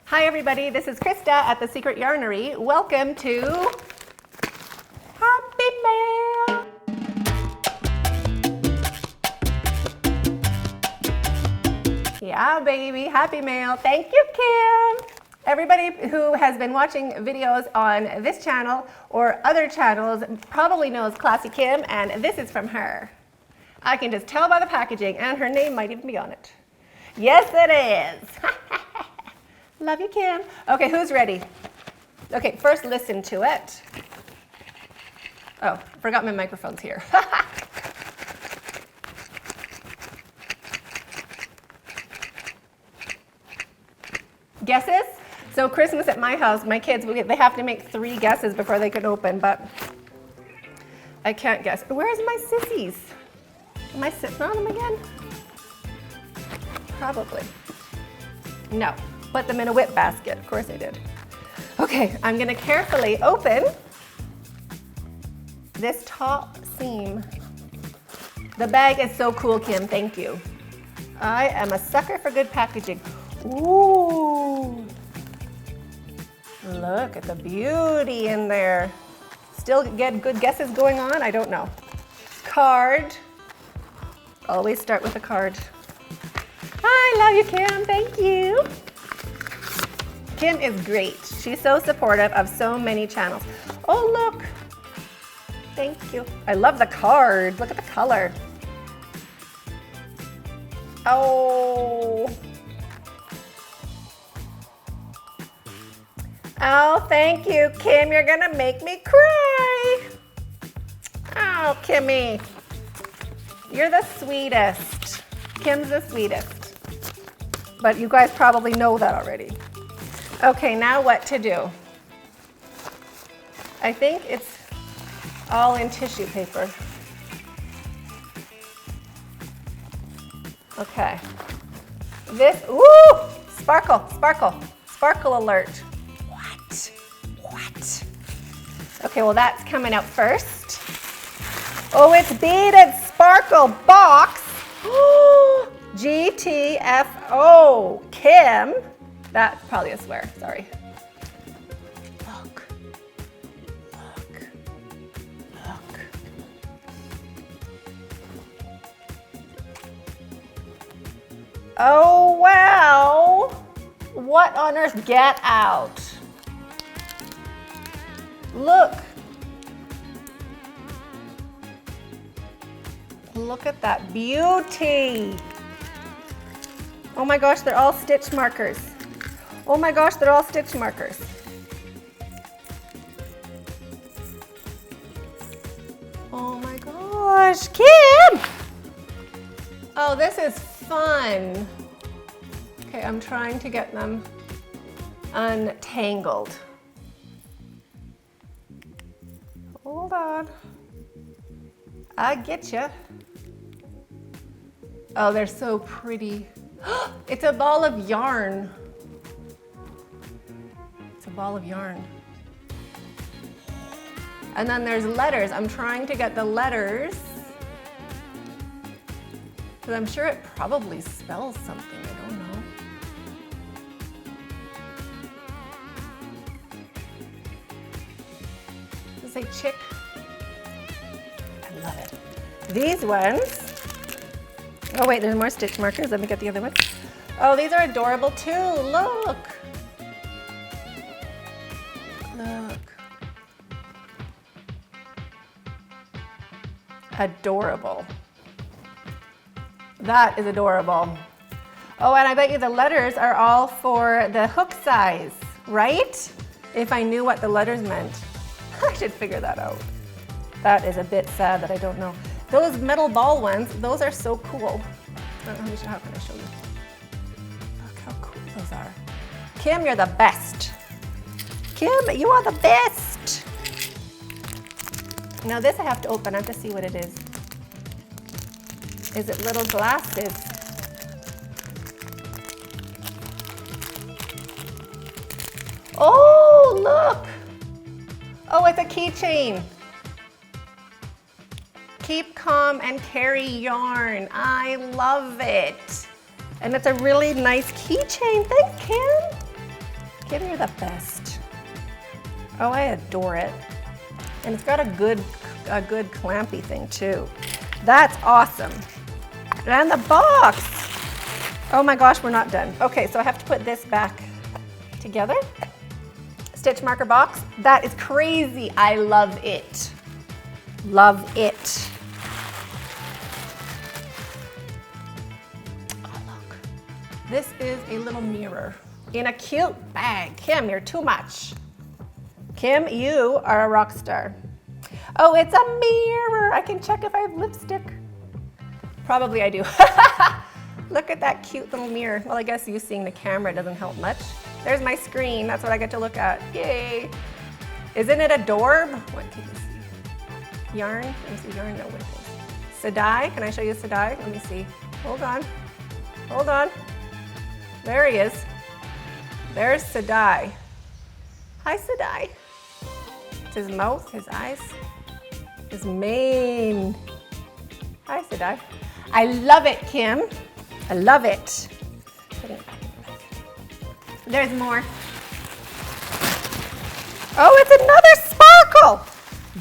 Hi everybody, this is Krista at The Secret Yarnery. Welcome to Happy Mail. Yeah baby, Happy Mail. Thank you, Kim. Everybody who has been watching videos on this channel or other channels probably knows Classy Kim, and this is from her. I can just tell by the packaging, and her name might even be on it. Yes, it is. Love you, Kim. Okay, who's ready? Okay, first listen to it. Oh, forgot my microphone's here. Guesses? So Christmas at my house, my kids, they have to make 3 guesses before they can open, but I can't guess. Where's my sissies? Am I sitting on them again? Probably. No. Put them in a whip basket. Of course I did. Okay, I'm gonna carefully open this top seam. The bag is so cool, Kim, thank you. I am a sucker for good packaging. Ooh. Look at the beauty in there. Still get good guesses going on? I don't know. Card. Always start with a card. I love you, Kim, thank you. Kim is great. She's so supportive of so many channels. Oh, look. Thank you. I love the card. Look at the color. Oh. Oh, thank you, Kim. You're gonna make me cry. Oh, Kimmy. You're the sweetest. Kim's the sweetest. But you guys probably know that already. Okay, now what to do? I think it's all in tissue paper. Okay. This, ooh, sparkle, sparkle, sparkle alert. What? Okay, well that's coming out first. Oh, it's beaded sparkle box. GTFO, Kim. That's probably a swear, sorry. Look. Oh, wow. What on earth? Get out. Look. Look at that beauty. Oh my gosh, they're all stitch markers. Oh my gosh, they're all stitch markers. Oh my gosh, Kim! Oh, this is fun. Okay, I'm trying to get them untangled. Hold on. I get you. Oh, they're so pretty. It's a ball of yarn. It's a ball of yarn. And then there's letters. I'm trying to get the letters, because I'm sure it probably spells something. I don't know. Does it say chick? I love it. These ones. Oh wait, there's more stitch markers. Let me get the other one. Oh, these are adorable too. Look. Look. Adorable. That is adorable. Oh, and I bet you the letters are all for the hook size, right? If I knew what the letters meant. I should figure that out. That is a bit sad that I don't know. Those metal ball ones, those are so cool. How can I show you? Look how cool those are. Kim, you're the best. Kim, you are the best. Now this I have to open. I have to see what it is. Is it little glasses? Oh, look. Oh, it's a keychain. Keep calm and carry yarn. I love it. And it's a really nice keychain. Thanks, Kim. Kim, you're the best. Oh, I adore it. And it's got a good clampy thing too. That's awesome. And the box. Oh my gosh, we're not done. Okay, so I have to put this back together. Stitch marker box. That is crazy. I love it. Love it. Oh, look. This is a little mirror in a cute bag. Kim, you're too much. Kim, you are a rock star. Oh, it's a mirror. I can check if I have lipstick. Probably I do. Look at that cute little mirror. Well, I guess you seeing the camera doesn't help much. There's my screen. That's what I get to look at. Yay. Isn't it adorable? What can you see? Yarn? Let me see yarn. No, what is this? Sadai. Can I show you Sadai? Let me see. Hold on. Hold on. There he is. There's Sadai. Hi, Sadai. It's his mouth, his eyes, his mane. Hi, Sadai. I love it, Kim. I love it. There's more. Oh, it's another sparkle.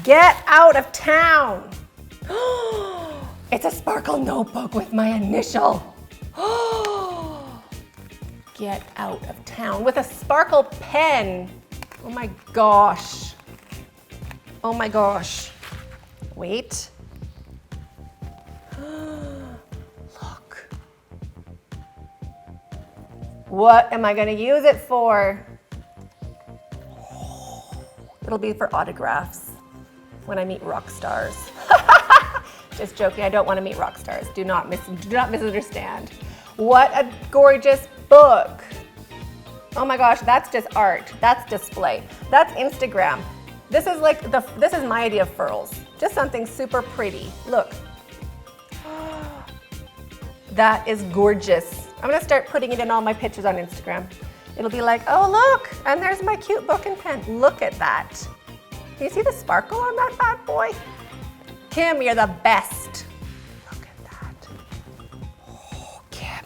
Get out of town. It's a sparkle notebook with my initial. Get out of town with a sparkle pen. Oh my gosh. Oh my gosh. Wait. Look. What am I going to use it for? It'll be for autographs when I meet rock stars. Just joking. I don't want to meet rock stars. Do not misunderstand. What a gorgeous book. Oh my gosh, that's just art. That's display. That's Instagram. This is like this is my idea of furls. Just something super pretty. Look. That is gorgeous. I'm gonna start putting it in all my pictures on Instagram. It'll be like, oh look, and there's my cute book and pen. Look at that. Can you see the sparkle on that bad boy? Kim, you're the best. Look at that. Oh, Kim.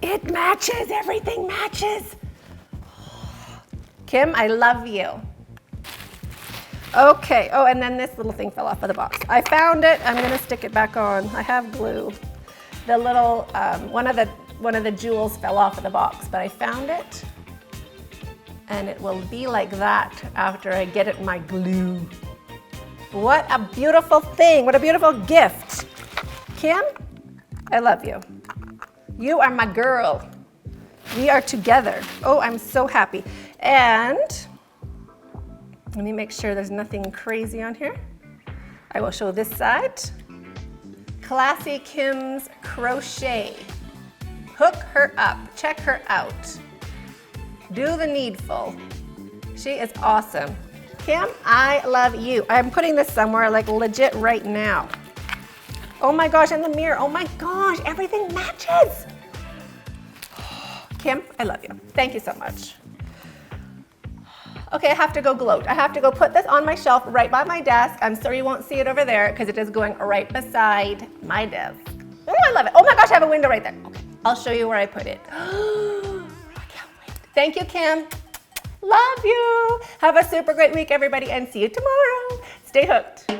It matches, everything matches. Kim, I love you. Okay, oh, and then this little thing fell off of the box. I found it, I'm gonna stick it back on. I have glue. The little, one of the jewels fell off of the box, but I found it. And it will be like that after I get it in my glue. What a beautiful thing, what a beautiful gift. Kim, I love you. You are my girl. We are together. Oh, I'm so happy. And let me make sure there's nothing crazy on here. I will show this side. Classy Kim's Crochet. Hook her up, check her out. Do the needful. She is awesome. Kim, I love you. I'm putting this somewhere like legit right now. Oh my gosh, and the mirror, oh my gosh, everything matches. Kim, I love you. Thank you so much. Okay, I have to go gloat. I have to go put this on my shelf right by my desk. I'm sorry you won't see it over there because it is going right beside my desk. Oh, I love it. Oh my gosh, I have a window right there. Okay, I'll show you where I put it. I can't wait. Thank you, Kim. Love you. Have a super great week, everybody, and see you tomorrow. Stay hooked.